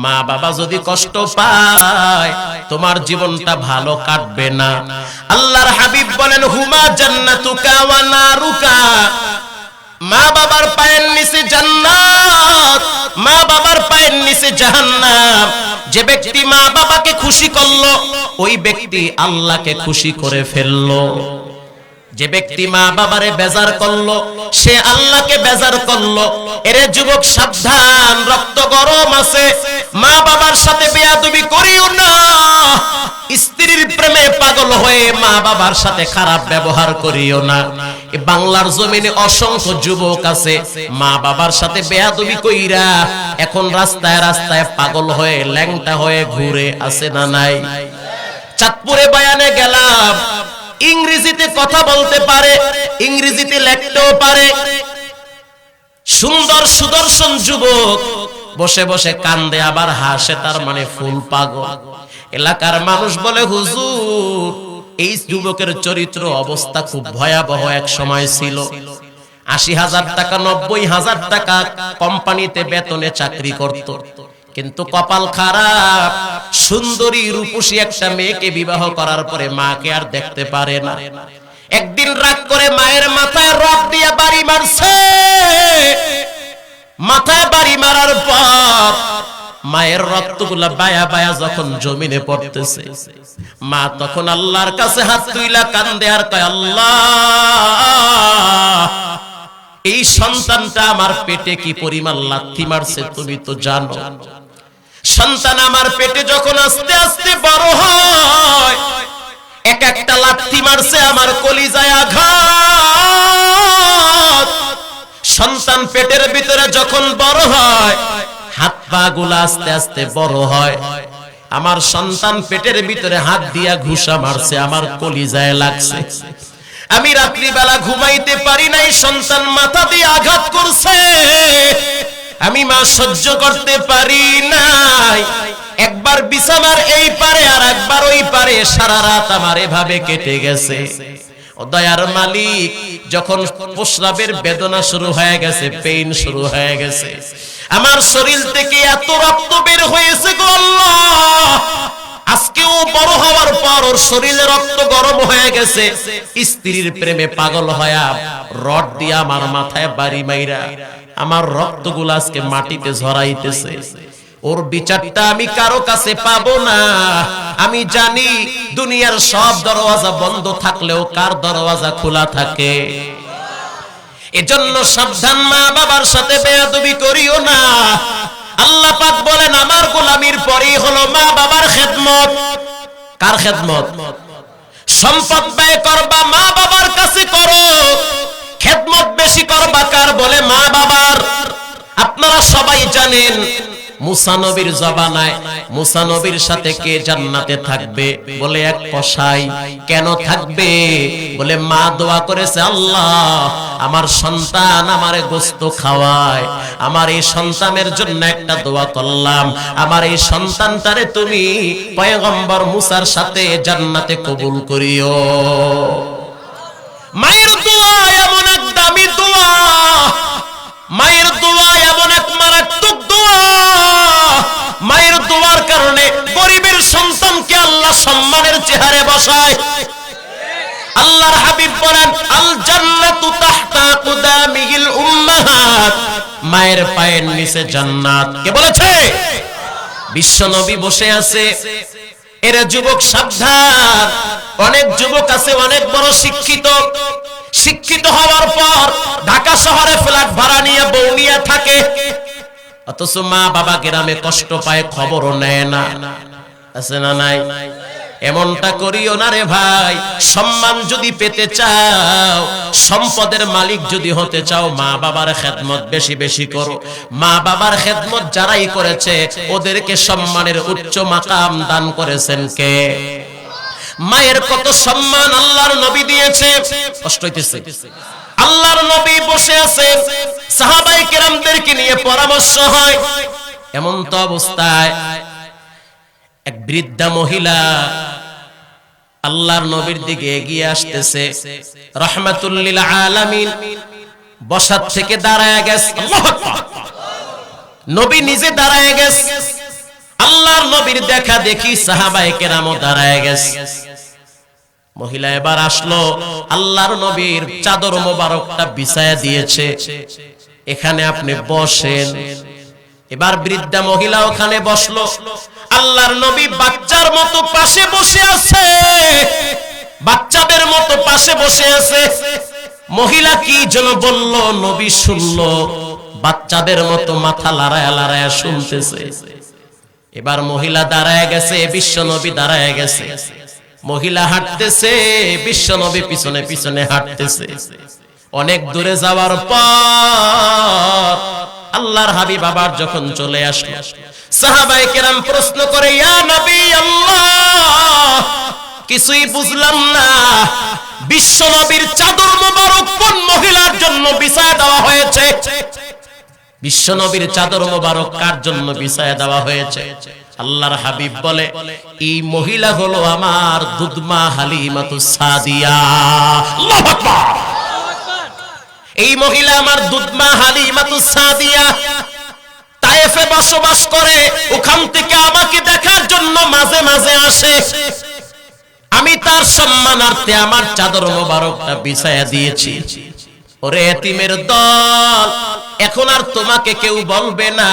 মা বাবা যদি কষ্ট পায় তোমার জীবনটা ভালো কাটবে না। আল্লাহর হাবিব বলেন হুমা জান্নাতুকা ওয়া নারুকা, মা বাবার পায়ের নিচে জান্নাত, মা বাবার পায়ের নিচে জাহান্নাম। যে ব্যক্তি মা বাবাকে খুশি করলো ওই ব্যক্তি আল্লাহকে খুশি করে ফেললো। যে ব্যক্তি মা বাবারে বেজার করলো সে আল্লাহকে বেজার করলো। এরে যুবক সাবধান, রক্ত গরম আছে, মা বাবার সাথে বেয়াদবি করিও না। স্ত্রীর প্রেমে পাগল হয়ে মা বাবার সাথে খারাপ ব্যবহার করিও না। এই বাংলার জমিনে অসংখ্য যুবক আছে মা বাবার সাথে বেয়াদবি কইরা এখন রাস্তায় রাস্তায় পাগল হয়ে ল্যাংটা হয়ে ঘুরে, আছে না নাই? চাঁদপুরে বয়ানে গেলাম, ইংরেজিতে কথা বলতে পারে, ইংরেজিতে লিখতেও পারে, সুন্দর সুদর্শন যুবক, বসে বসে কান্দে আবার হাসে, তার মানে ফুল পাগল। এলাকার মানুষ বলে হুজুর এই যুবকের চরিত্র অবস্থা খুব ভয়াবহ এক সময় ছিল। ৮০,০০০ টাকা ৯০,০০০ টাকা কোম্পানিতে বেতনে চাকরি করত, কিন্তু কপাল খারাপ, সুন্দরী রূপসী একটা মেয়েকে বিবাহ করার পরে মাকে আর দেখতে পারে না। একদিন রাগ করে মায়ের মাথায় রড দিয়ে বাড়ি মারছে। মাথায় বাড়ি মারার পর মায়ের রক্তগুলা বায়া বায়া যখন জমিনে পড়তেছে, মা তখন আল্লাহর কাছে হাত তুইলা কান্দে আর কয়, আল্লাহ এই সন্তানটা আমার পেটে কি পরিমাণ লাথি মারছে তুমি তো জানো। সন্তান আমার পেটে যখন আস্তে আস্তে বড় হয়, এক একটা লাথি মারছে আমার কলিজায় আঘাত। সন্তান পেটের ভিতরে যখন বড় হয়, হাত পা গুলা আস্তে আস্তে বড় হয়। আমার সন্তান পেটের ভিতরে হাত দিয়া ঘুষা মারছে, আমার কলিজায় লাগছে। আমি রাত্রিবেলা ঘুমাইতে পারি নাই, সন্তান মাথা দিয়ে আঘাত করছে, আমি মা সহ্য করতে পারি নাই। একবার বিছানার এই পারে আর একবার ওই পারে, সারা রাত আমার এভাবে কেটে গেছে। ও দয়ার মালিক, যখন প্রস্রাবের বেদনা শুরু হয়ে গেছে, পেইন শুরু হয়ে গেছে, আমার শরীর থেকে এত রক্ত বের হয়েছে গো আল্লাহ। আজকেও বড় হওয়ার পর ওর শরীরে রক্ত গরম হয়ে গেছে। স্ত্রীর প্রেমে পাগল হয়ে রড দিয়ে আমার মাথায় বাড়ি মাইরা আমার রক্তগুলো আজকে মাটিতে ঝরাইতেছে। ওর বিচারটা আমি কারো কাছে পাবো না। আমি জানি দুনিয়ার সব দরওয়াজা বন্ধ থাকলেও কার দরওয়াজা খোলা থাকে। এজন্য সাবধান, মা বাবার সাথে বেয়াদবি করিও না। আল্লাহ পাক বলেন আমার গোলামির পরেই হলো মা বাবার খেদমত। কার খেদমত? সম্পদ ব্যয় করবা মা বাবার কাছে করো, খেদমত বেশি করবা কার? বলে মা বাবার। আপনারা সবাই জানেন মুসা নবীর জবানায় মুসা নবীর সাথে কে জান্নাতে থাকবে? বলে এক কসাই। কেন থাকবে? বলে মা দোয়া করেছে, আল্লাহ আমার সন্তান আমারে গোশত খাওয়ায়, আমার এই সন্তানের জন্য একটা দোয়া করলাম, আমার এই সন্তানটারে তুমি পয়গম্বর মুসার সাথে জান্নাতে কবুল করিও। মায়ের দোয়া এমন এক দামি দোয়া, মায়ের দোয়া এমন এক মারাত্মক দোয়া। মায়ের দোয়ার কারণে গরিবের সন্তানকে আল্লাহ সম্মানের চেহারে বসায়। আল্লাহর হাবিব বলেন আল জান্নাতু তাহতা কুদামিল উম্মাহাত, মায়ের পায়ের নিচে জান্নাত। কে বলেছে? বিশ্ব নবী বসে আছে। এরা যুবক সাবধান, অনেক যুবক আছে অনেক বড় শিক্ষিত, শিক্ষিত হওয়ার পর ঢাকা শহরে ফ্ল্যাট ভাড়া নিয়ে বউ নিয়ে থাকে, অথচ মা বাবা গ্রামে কষ্ট পায়, খবরও নেয় না। আছে না নাই? এমনটা করিও না রে ভাই। সম্মান যদি পেতে চাও, সম্পদের মালিক যদি হতে চাও, মা বাবার খেদমত বেশি বেশি করো। মা বাবার খেদমত যারাই করেছে ওদেরকে সম্মানের উচ্চ মাকাম দান করেছেন কে? মায়ের কত সম্মান আল্লাহর নবী দিয়েছে। কষ্ট হইতেছে। আল্লাহর নবী বসে আছে, সাহাবায়ে কেরামদেরকে নিয়ে পরামর্শ হয়। এমন তো অবস্থায় এক বৃদ্ধা মহিলা আল্লাহর নবীর দিকে এগিয়ে আসতেছে। রাহমাতুল লিল আলামিন বসার থেকে দাঁড়ায় গেছে। আল্লাহু আকবার। নবী নিজে দাঁড়ায় গেছে। নবীর দেখা দেখি সাহাবায়ে কেরামও দাঁড়ায় গেছে। মহিলা এবার আসলো, আল্লাহর নবীর চাদর মোবারকটা বিছায়া দিয়েছে, এখানে আপনি বসেন। এবার বৃদ্ধা মহিলা ওখানে বসলো। আল্লাহর নবী বাচ্চার মতো পাশে বসে আছে, বাচ্চাদের মতো পাশে বসে আছে। মহিলা কি যেন বলল, নবী শুনলো, বাচ্চাদের মতো মাথা লড়ায়া লড়ায়া শুনতেছে। এবার মহিলা দাঁড়ায় গেছে, বিশ্ব নবী দাঁড়ায় গেছে। মহিলা হাঁটতেছে, বিশ্ব নবী পিছনে পিছনে হাঁটতেছে। অনেক দূরে যাওয়ার পর আল্লাহর হাবিব আবার যখন চলে আসলো, সাহাবায়ে কেরাম প্রশ্ন করে, ইয়া নবী আল্লাহ, কিছুই বুঝলাম না, বিশ্ব নবীর চাদর মোবারক কোন মহিলার জন্য বিছায়া দেওয়া হয়েছে? বিশ্ব নবীর চাদর মোবারক কার জন্য বিছায়া দেওয়া হয়েছে? আল্লাহর হাবিব বলে, এই মহিলা হলো আমার দুধমা হালিমাতুস সাদিয়া। আল্লাহু আকবার। এই মহিলা আমার দুধমা হালিমাতুস সাদিয়া, তায়েফে বসবাস করে, ওখান থেকে আমাকে দেখার জন্য মাঝে মাঝে আসে। আমি তার সম্মানার্থে আমার চাদর মোবারকটা বিছায়া দিয়েছি। ওরে এতিমের দল, এখন আর তোমাকে কেউ বলবে না,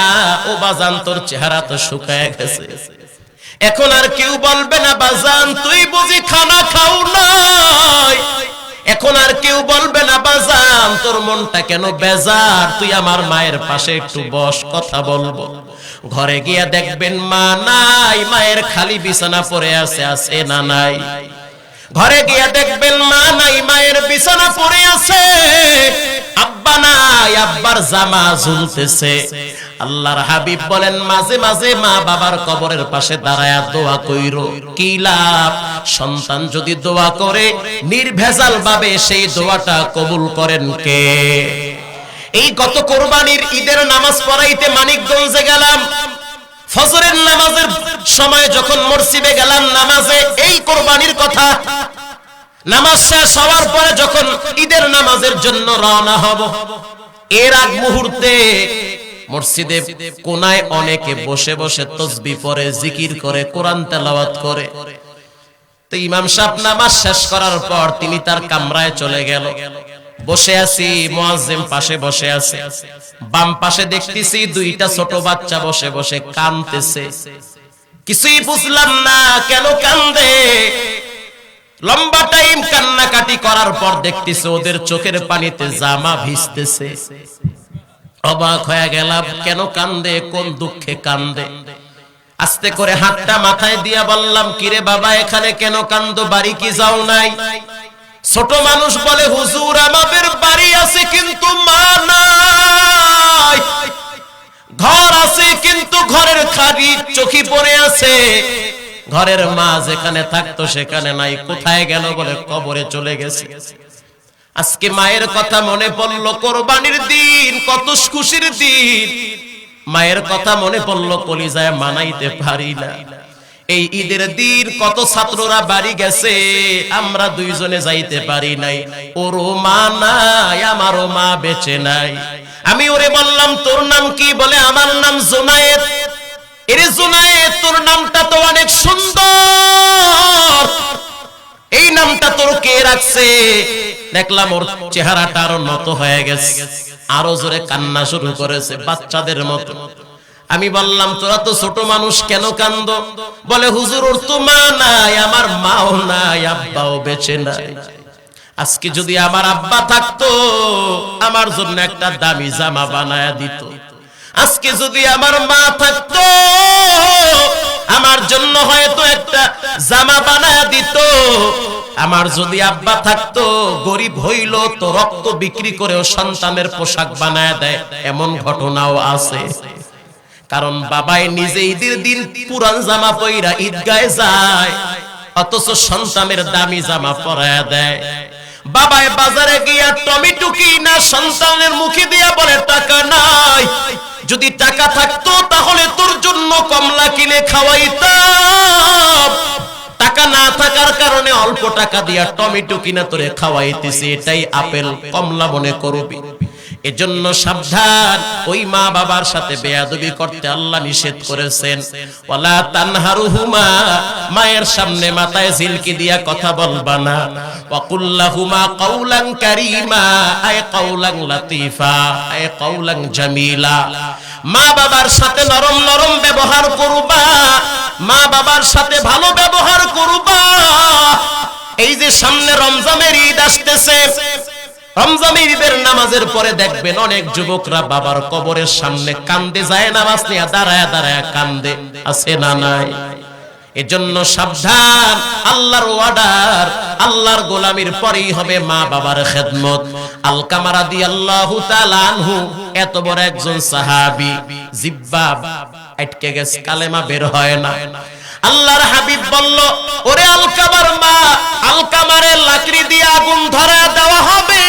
ও বাজান তোর চেহারা তো শুকায় গেছে। এখন আর কেউ বলবে না, বাজান তুই বুঝি খানা খাও নাই। এখন আর কেউ বলবে না, বাজান তোর মনটা কেন বেজার, তুই আমার মায়ের পাশে একটু বস, কথা বলবো। ঘরে গিয়া দেখবেন মা নাই, মায়ের খালি বিছানা পড়ে আছে, আছে না নাই? ঘরে গিয়া দেখবেন মা নাই, মায়ের বিছানা পড়ে আছে, আব্বা নাই, আব্বার জামা ঝুলতেছে। আল্লাহর হাবিব বলেন, মাঝে মাঝে মা বাবার কবরের পাশে দাঁড়ায়া দোয়া কইরো, কি লাভ? সন্তান যদি দোয়া করে নির্ভেজাল ভাবে, সেই দোয়াটা কবুল করেন কে? এই গত কোরবানির ঈদের নামাজ পড়াইতে মানিকগঞ্জে গেলাম, ফজরের নামাজের সময় যখন মসজিদে গেলাম নামাজে, এই কোরবানির কথা। নামাজ শেষ হওয়ার পরে যখন ঈদের নামাজের জন্য রওনা হব, এর আগ মুহূর্তে মসজিদে কোনায় অনেকে বসে বসে তাসবিহ পড়ে, জিকির করে, কোরআন তেলাওয়াত করে। তো ইমাম সাহেব নামাজ শেষ করার পর তিনি তার কামরায় চলে গেল। বসে আছি, মুয়াজ্জিম পাশে বসে আছে। বাম পাশে দেখতেছি দুইটা ছোট বাচ্চা বসে বসে কাঁদতেছে। কিছুই বুঝলাম না কেন কান্দে। লম্বা টাইম কান্নাকাটি করার পর দেখতেছি ওদের চোখের পানিতে জামা ভিজতেছে। অবাক হয়ে গেলাম, কেন কান্দে, কোন দুঃখে কান্দে। আস্তে করে হাতটা মাথায় দিয়া বললাম, কিরে বাবা, এখানে কেন কান্দো, বাড়ি কি যাও নাই? ছোট মানুষ বলে, হুজুর আমাদের বাড়ি আছে কিন্তু মা নাই, ঘর আছে কিন্তু ঘরের খালি চোখি পড়ে আছে, ঘরের মা যেখানে থাকতো সেখানে নাই, কোথায় গেল? বলে কবরে চলে গেছে। আজকে মায়ের কথা মনে পড়লো, কোরবানির দিন, কত খুশির দিন, মায়ের কথা মনে পড়লো, কলিজায় মানাইতে পারি না। এই ঈদের দিন কত ছাত্ররা বাড়ি গেছে, আমরা দুইজনে যাইতে পারি নাই। ওরও মা নাই, আমারও মা বেঁচে নাই। আমি ওরে বললাম, তোর নাম কি? বলে আমার নাম জুনায়েদ। এরে জুনায়েদ, তোর নামটা তো অনেক সুন্দর, এই নামটা তোর কে রাখছে? দেখলাম ওর চেহারাটা আরো নত হয়ে গেছে, আরো জোরে কান্না শুরু করেছে বাচ্চাদের মতো। আমি বললাম, তোরা তো ছোট মানুষ, কেন কান্দো? বলে, হুজুর ওর তো মা নাই, আমার মাও নাই, আব্বাও বেঁচে নাই। আজকে যদি আমার আব্বা থাকতো, আমার জন্য একটা দামি জামা বানায়া দিত। আজকে যদি আমার মা থাকতো, আমার জন্য হয়তো একটা জামা বানায়া দিত। আমার যদি আব্বা থাকতো, গরিব হইল তো রক্ত বিক্রি করেও সন্তানের পোশাক বানায়া দেয়, এমন ঘটনাও আছে। কারণ বাবাই নিজে ঈদের দিন পুরান জামা পইরা ঈদগাহে যায়, অথচ সন্তানের দামি জামা পরায়া দেয়। বাবাই বাজারে গিয়া টমেটো কিনা সন্তানের মুখে দিয়া বলে, টাকা নাই, যদি টাকা থাকতো তাহলে তোর জন্য কমলা কিনে খাওয়াইতাম। টাকা না থাকার কারণে অল্প টাকা দিয়া টমেটো কিনা তোরে খাওয়াইতেছি, এটাই আপেল কমলা মনে করবি। এজন্য সাবধান, ওই মা বাবার সাথে বেয়াদবি করতে আল্লাহ নিষেধ করেছেন। ওয়ালা তানহারুহুমা, মায়ের সামনে মাথায় ঝিলকি দিয়া কথা বলবা না। ওয়া কুল্লাহুমা কাউলান কারীমা, আয় কাউলান লাতীফা, আয় কাউলান জামিলা। মা বাবার সাথে নরম নরম ব্যবহার করবা, মা বাবার সাথে ভালো ব্যবহার করবা। এই যে সামনে রমজানের ঈদ আসতেছে, রমজানের ঈদের নামাজের পরে দেখবেন অনেক যুবকরা বাবার কবরের সামনে কান্দে, যায় নামাজ নিয়ে দাঁড়ায় দাঁড়ায় কান্দে, আছে না নাই? এজন্য সাবধান, আল্লাহর ওয়ার্ডার, আল্লাহর গোলামির পরেই হবে মা বাবার খেদমত। আলকামা রাদিয়াল্লাহু তাআলা আনহু এত বড় একজন সাহাবী, জিহ্বা আটকে গেছে, কালেমা বের হয় না। আল্লাহর হাবিব বলল, ওরে আলকামার মা, আলকামারে লাকড়ি দিয়ে আগুন ধরে দেওয়া হবে।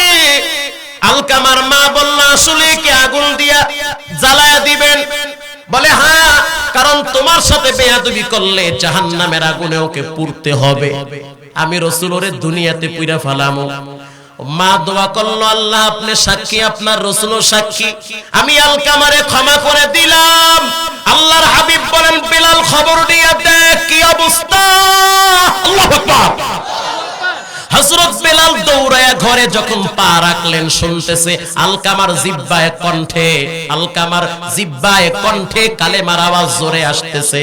আলকামার মা বলল, আসলে কি আগুন দিয়া জ্বালায়া দিবেন? বলে হ্যাঁ, কারণ তোমার সাথে বেয়াদবি করলে জাহান্নামের আগুনে ওকে পুড়তে হবে। আমি রাসূল ওরে দুনিয়াতে পুইরা ফেলামু। মা দোয়া করলো, আল্লাহ আপনি সাক্ষী, আপনার রাসূলও সাক্ষী, আমি আলকামারে ক্ষমা করে দিলাম। আল্লাহর হাবিব বলেন, বিলাল খবর নিয়ে দেখ কি অবস্থা। আল্লাহু আকবার। হযরত বিলাল দৌড়ায়া ঘরে যখন পা রাখলেন, শুনতেছে আলকামার জিহ্বায় কণ্ঠে, আলকামার জিহ্বায় কণ্ঠে কালেমার আওয়াজ জোরে আসতেছে।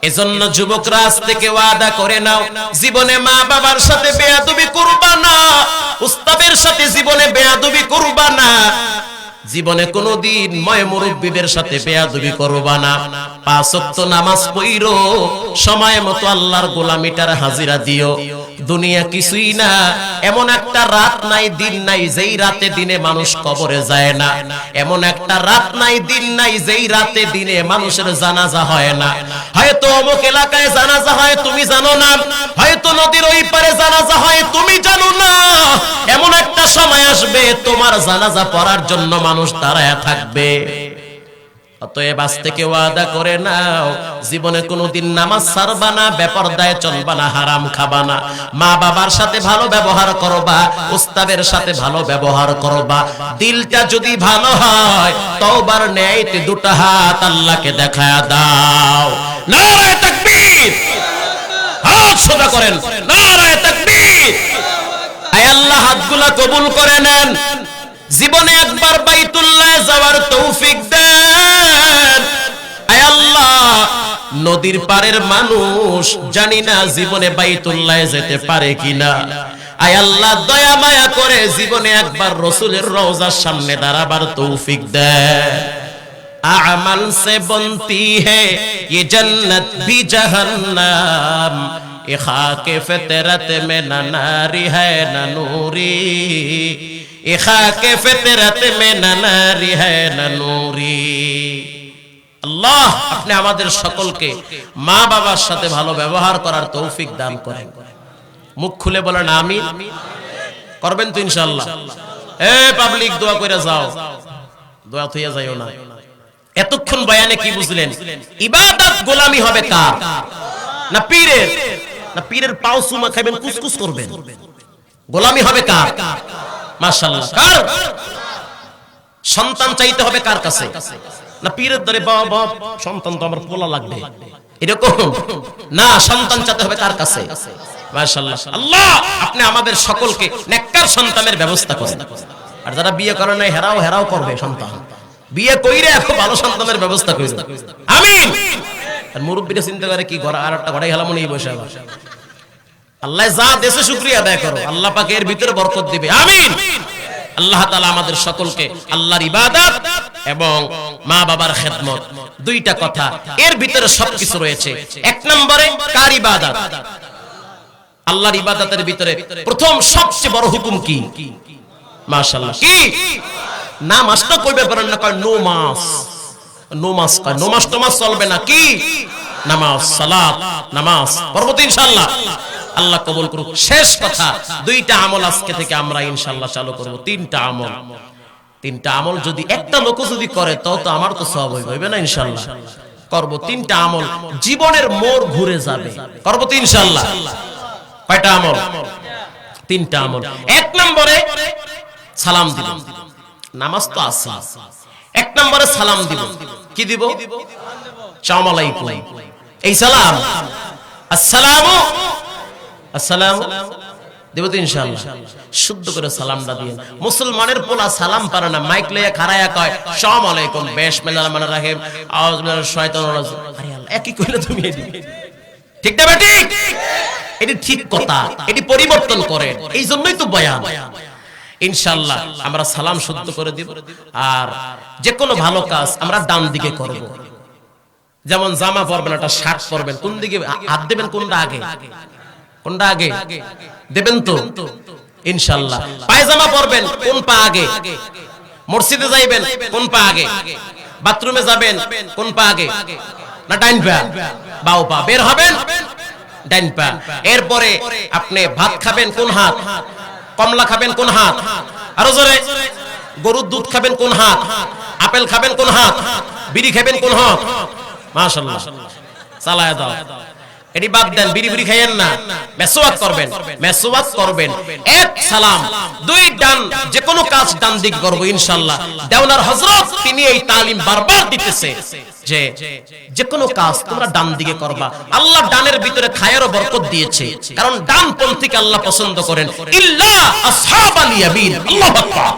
এজন্য যুবকরা আজ থেকে ওয়াদা করে নাও, জীবনে মা বাবার সাথে বেয়াদবি করবা না, উস্তাদের সাথে জীবনে বেয়াদবি করবা না, জীবনে কোনোদিন ময় মুরব্বিদের সাথে বেয়াদবি করবা না। 5 ওয়াক্ত নামাজ পড়ো, সময় মতো আল্লাহর গোলামিটার হাজিরা দিও। দুনিয়া কিছুই না, এমন একটা রাত নাই দিন নাই যেই রাতে দিনে মানুষ কবরে যায় না, এমন একটা রাত নাই দিন নাই যেই রাতে দিনে মানুষের জানাজা হয় না। হয়তো অমুক এলাকায় জানাজা হয় তুমি জানো না, হয়তো নদীর ওই পারে জানাজা হয় তুমি জানো না। এমন একটা সময় আসবে তোমার জানাজা পড়ার জন্য মানুষ দাঁড়ায় থাকবে। অতএব আজ থেকে ওয়াদা করে নাও, জীবনে কোনোদিন নামাজ ছাড়বা না, বেপরদায় চলবা না, হারাম খাবা না, মা বাবার সাথে ভালো ব্যবহার করবা, উস্তাদের সাথে ভালো ব্যবহার করবা। দিলটা যদি ভালো হয়, তওবার নেয়তে দুটো হাত আল্লাহকে দেখায়া দাও। নারায়ে তাকবীর, হাত সোজা করেন, নারায়ে তাকবীর। আয় আল্লাহ হাতগুলা কবুল করে নেন। জীবনে একবার বাইতুল্লাহ যাওয়ার তৌফিক দেন। আয় আল্লাহ, নদীর পারের মানুষ জানি না জীবনে বাইতুল্লাহ যেতে পারে কিনা। আয় আল্লাহ, দয়া মায়া করে জীবনে একবার রাসূলের রওজার সামনে দাঁড়াবার তৌফিক দেন। আমাল সে বনতি है ये जन्नत भी जहन्नम, ये खाके फितरत में न नारी है न नूरी, ये खाके फितरत में न नारी है न नूरी। আল্লাহ আপনি আমাদের সকলকে মা বাবার সাথে ভালো ব্যবহার করার তৌফিক দান করেন। মুখ খুলে বলেন আমিন। করবেন তো ইনশাআল্লাহ। এ পাবলিক দোয়া করে যাও, দোয়া থইয়া যাইও না। এতক্ষণ বয়ানে কি বুঝলেন? ইবাদত গোলামি হবে কার? না পীরের? না পীরের পাও চুমা খাবেন, কুসকুস করবেন। গোলামি হবে কার? মাশাআল্লাহ। কার? সন্তান চাইতে হবে কার কাছে? না পীরের দরে, বাবা সন্তান তো আমার পোলা লাগবে, এরকম না, সন্তান চাইতে হবে কার কাছে? মাশাআল্লাহ। আল্লাহ আপনি আমাদের সকলকে নেককার সন্তানের ব্যবস্থা করেন। আর যারা বিয়ে করে নাই হেরাও করবে সন্তান, বিয়ে কইরে এখন ভালো সন্তানের ব্যবস্থা করেন। আমিন। আর মুরব্বিরা চিন্তা করে কি ঘর আর একটা ঘরে গেলাম মনে বসে। আল্লাহ যা দেশে শুকরিয়া আদায় করো, আল্লাহ পাক এর ভিতরে বরকত দিবে। আমিন। আল্লাহ তাআলা আমাদের সকলকে আল্লাহর ইবাদত এবং মা বাবার খেদমত, দুইটা কথা এর ভিতরে সবকিছু রয়েছে। এক নম্বরে কার ইবাদত? আল্লাহর ইবাদতের ভিতরে প্রথম সবচেয়ে বড় হুকুম কি? মাশাআল্লাহ। কি? নামাজটা কইবে পারেন না, কয় নো মাস, নো মাস, কয় নো মাস টমাস চলবে না। কি? নামাজ, সালাত, নামাজ পড়ব তো ইনশাআল্লাহ। আল্লাহ কবুল করুক। শেষ কথা, দুইটা আমল আজকে থেকে আমরা ইনশাআল্লাহ চালু করব। তিনটা আমল, তিনটা আমল যদি একটা লোক যদি করে তাও তো আমার তো সওয়াব হইবে না ইনশাআল্লাহ। করব তিনটা আমল, জীবনের মোড় ঘুরে যাবে। করব তো ইনশাআল্লাহ। কয়টা আমল? তিনটা আমল। এক নম্বরে সালাম দিবেন। নামাজ তো আছে, এক নম্বরে সালাম দিব। কি দিব? আসসালামু আলাইকুম। এই সালাম আসসালামু আসসালামু দেব তো ইনশাআল্লাহ। শুদ্ধ করে সালামটা দিন। মুসলমানের পোলা সালাম পারে না, মাইক লইয়া খাড়ায়া কয় আসসালামু আলাইকুম, বিসমিল্লাহির রহমানির রহিম, আউযু বিল্লাহি মিনাশ শাইতানির রাজিম। আরে আল্লাহ, একই কইলে তুমি ঠিক না বেটি? এটি ঠিক কথা, এটি পরিবর্তন করেন। এই জন্যই তো বয়ান। ইনশাআল্লাহ আমরা সালাম শুদ্ধ করে দিব। আর যে কোনো ভালো কাজ আমরা ডান দিকে করব। যেমন জামা পরবেন, একটা শার্ট পরবেন, কোন দিকে হাত দেবেন? কোনটা আগে? কোনটা আগে দেবেন তো ইনশাআল্লাহ। পায়জামা পরবেন, কোন পা আগে? মসজিদে যাইবেন, কোন পা আগে? বাথরুমে যাবেন, কোন পা আগে? না ডাইন পা? বাও পা। বের হবেন, ডাইন পা। এরপরে আপনি ভাত খাবেন, কোন হাত? কমলা খাবেন, কোন হাত? আরো জোরে। গরুর দুধ খাবেন, কোন হাত? আপেল খাবেন, কোন হাত? বিড়ি খাবেন, কোন হাত? মাশাআল্লাহ, চালায়া দাও। এটি বাদ দেন, বিড়ি বিড়ি খাইয়েন না। মেসওয়াক করবেন, মেসওয়াক করবেন। এক সালাম, দুই ডান, যে কোনো কাজ ডান দিকে করব ইনশাআল্লাহ। দেওনার হযরত তিনি এই তালিম বারবার দিতেছে যে যে কোনো কাজ তোমরা ডান দিকে করবা। আল্লাহ ডানের ভিতরে খায়ের ও বরকত দিয়েছে, কারণ ডান পন্থীকে আল্লাহ পছন্দ করেন। ইল্লা আসহাবাল ইয়ামিন। আল্লাহু আকবার।